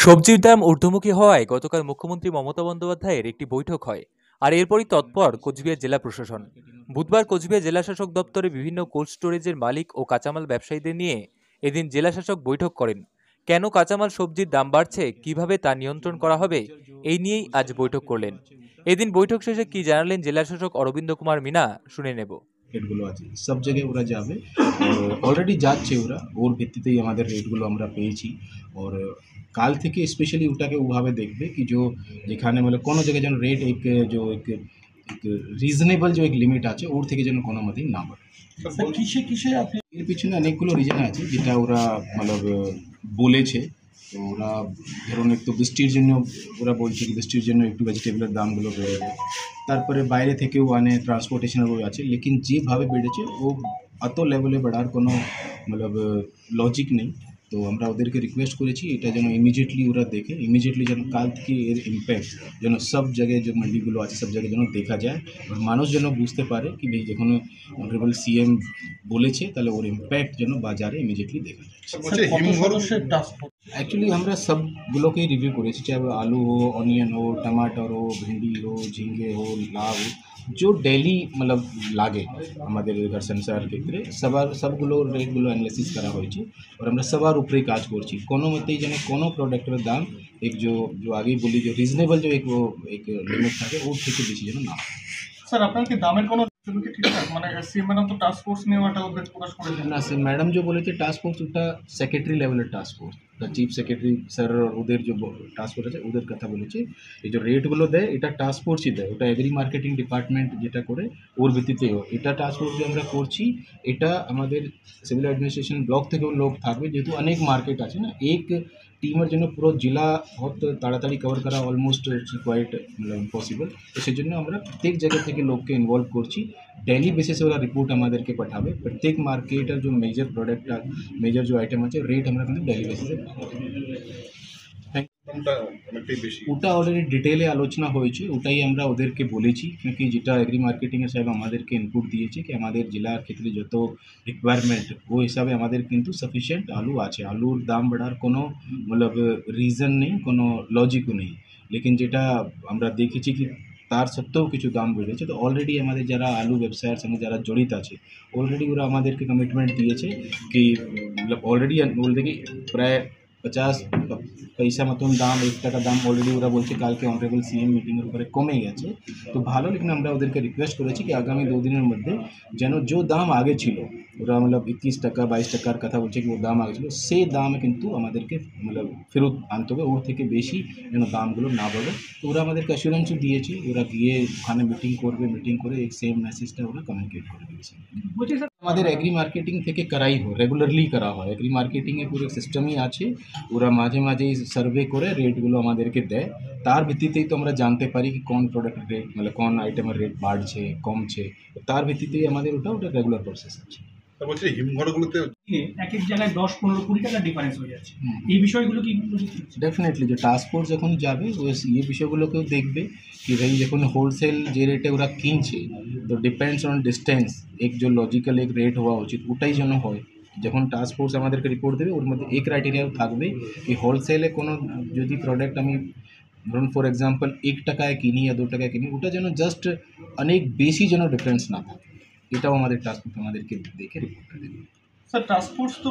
সবজির দাম ঊর্ধ্বমুখী হওয়ায় গতকাল মুখ্যমন্ত্রী মমতা বন্দ্যোপাধ্যায়ের একটি বৈঠক হয়। আর এরপরই তৎপর কোচবিহার জেলা প্রশাসন। বুধবার কোচবিহার জেলাশাসক দপ্তরে বিভিন্ন কোল্ড স্টোরেজের মালিক ও কাঁচামাল ব্যবসায়ীদের নিয়ে এদিন জেলাশাসক বৈঠক করেন। কেন কাঁচামাল সবজির দাম বাড়ছে, কিভাবে তা নিয়ন্ত্রণ করা হবে, এই নিয়েই আজ বৈঠক করলেন। এদিন বৈঠক শেষে কি জানালেন জেলাশাসক অরবিন্দ কুমার মিনা, শুনে নেব। রেটগুলো আছে সব জায়গায় ওরা যাবে, অলরেডি যাচ্ছে ওরা, ওর ভিত্তিতেই আমাদের রেটগুলো আমরা পেয়েছি। और কাল থেকে স্পেশালি ওটাকে ওভাবে দেখবে কি যেখানে মানে কোনো জায়গায় যেন রেট এক এক রিজনেবল এক লিমিট আছে ওর থেকে যেন কোনো মতেই না বাড়ে। কিসে কিসে আপনি এর পিছনে অনেকগুলো রিজন আছে যেটা ওরা বলেছে। তো ওরা ধরুন একটু বৃষ্টির জন্য ওরা বলছে কি বৃষ্টির জন্য একটু ভেজিটেবলের দামগুলো বেড়ে যায়, তারপরে বাইরে থেকেও আনে, ট্রান্সপোর্টেশনের ওই আছে, লেকিন যেভাবে বেড়েছে ও অত লেভেলে বাড়ার কোনো লজিক নেই। তো আমরা ওদেরকে রিকোয়েস্ট করেছি এটা যেন ইমিডিয়েটলি ওরা দেখে, ইমিডিয়েটলি যেন কাল থেকে এর ইম্প্যাক্ট যেন সব জায়গায় যে মান্ডিগুলো আছে সব জায়গায় যেন দেখা যায়, আর মানুষ যেন বুঝতে পারে কি ভাই যখন অনারেবল সিএম বলেছে তাহলে ওর ইম্প্যাক্ট যেন বাজারে ইমিডিয়েটলি দেখা যায়। एक्चुअली আমরা সবগুলোকেই রিভিউ করেছি, চাहे वो आलू हो, ऑनियन हो, टमाटर हो, भिंडी हो, झींगे हो, लाव हो, जो ডেইলি লাগে আমাদের এখানে সেন্সার ক্ষেত্রে সবগুলো রেটগুলো অ্যানালাইসিস করা হয়েছে। আর আমরা সবার উপরেই কাজ করছি, কোনো মতেই যেন কোনো প্রোডাক্টের দাম এক আগেই বলি যে রিজনেবল এক লিমিট থাকে ওর থেকে বেশি যেন না হয়। স্যার আপনার কি দামের কোনো ঠিকঠাক মানে সিএম ম্যাডাম তো টাস্ক ফোর্স নিয়ে একটা উদ্বেগ প্রকাশ করেছেন না স্যার, ম্যাডাম जो बोले थे टास्क फोर्स ওটা সেক্রেটারি লেভেলের task force, chief secretary sir ওদের যে টাস্ক ফোর্স আছে ওদের কথা বলেছি। এই যে রেটগুলো দেয় এটা টাস্ক ফোর্সই দেয়, ওটা এগ্রি মার্কেটিং ডিপার্টমেন্ট যেটা করে ওর ভিত্তিতেও এটা টাস্ক ফোর্স যে আমরা করছি। এটা আমাদের সিভিল অ্যাডমিনিস্ট্রেশন ব্লক থেকেও লোক থাকবে, যেহেতু অনেক মার্কেট আছে না, এক টিমের জন্য পুরো জেলা बहुत তাড়াতাড়ি কভার করা অলমোস্ট কোয়াইট ইম্পসিবল। তো সেই জন্য আমরা প্রত্যেক জায়গা থেকে লোককে ইনভলভ করছি, डेली बेसिस वाला रिपोर्ट আমাদেরকে পাঠাবে। প্রত্যেক মার্কেটের যে মেজর প্রোডাক্ট মেজর যে আইটেম আছে রেট আমরা কিন্তু ডেলি বেসিসে ওটা অলরেডি ডিটেলে আলোচনা হয়েছে, ওটাই আমরা ওদেরকে বলেছি। क्योंकि যেটা এগ্রি মার্কেটিংয়ের সাহেব আমাদেরকে ইনপুট দিয়েছে কি আমাদের জেলার ক্ষেত্রে যত রিকোয়ারমেন্ট ও হিসাবে আমাদের কিন্তু সাফিসিয়েন্ট আলু আছে, আলুর দাম বাড়ার কোনো রিজন নেই, কোনো লজিকও নেই। লেকিন যেটা আমরা দেখেছি কি তার সত্ত্বেও কিছু দাম বেড়েছে। তো অলরেডি আমাদের যারা আলু ব্যবসায়ের সঙ্গে যারা জড়িত আছে অলরেডি ওরা আমাদেরকে কমিটমেন্ট দিয়েছে কি অলরেডি বলতে কি প্রায় 50 পয়সা মতন দাম, 1 টাকা দাম অলরেডি ওরা বলছে কালকে অনারেবল সিএম মিটিংয়ের উপরে কমে গেছে। তো ভালো, লেকিন আমরা ওদেরকে রিকোয়েস্ট করেছি কি আগামী 2 দিনের মধ্যে যেন যে দাম আগে ছিল ওরা 21 টাকা 22 টাকার কথা বলছে কি ও দাম আগে ছিল সেই দাম কিন্তু আমাদেরকে ফেরত আনতে হবে, ওর থেকে বেশি যেন দামগুলো না বাড়ে। তো ওরা আমাদেরকে অ্যাসুরেন্সও দিয়েছে, ওরা গিয়ে ওখানে মিটিং করবে, মিটিং করে এই সেম মেসেজটা ওরা কমিউনিকেট করে দিয়েছে। আমাদের এগ্রি মার্কেটিং থেকে করাই হয়, রেগুলারলি করা হয়, এগ্রি মার্কেটিংয়ে পুরো সিস্টেমই আছে। ওরা মাঝে মাঝেই সার্ভে করে রেটগুলো আমাদেরকে দেয়, তার ভিত্তিতেই তো আমরা জানতে পারি কি কোন প্রোডাক্টের রেট কোন আইটেমের রেট বাড়ছে কমছে, তার ভিত্তিতেই আমাদের ওটা রেগুলার প্রসেস আছে। বলছি হিমঘরগুলোতে এক এক জায়গায় 10, 15, 20 টাকা ডিফারেন্স হয়ে যাচ্ছে, এই বিষয়গুলো কি डेफिनेटली जो टास्क फोर्स যখন যাবে ও এই বিষয়গুলোকেও দেখবে कि भाई যখন হোলসেল যে রেটে ওরা কিনছে তো ডিপেন্ডস অন ডিস্টেন্স, এক যে লজিক্যাল এক রেট হওয়া উচিত ওটাই যেন হয়। যখন টাস্ক ফোর্স আমাদেরকে রিপোর্ট দেবে ওর মধ্যে এই ক্রাইটেরিয়াও থাকবে কি হোলসেলে কোনো যদি প্রোডাক্ট আমি ধরুন ফর এক্সাম্পল 1 টাকায় কিনি या 2 টাকায় কিনি ওটা যেন জাস্ট অনেক বেশি যেন ডিফারেন্স না থাকে, এটাও আমাদের টাস্ক ফোর্স আমাদেরকে দেখে রিপোর্টটা দেবে। স্যার টাস্ক ফোর্স তো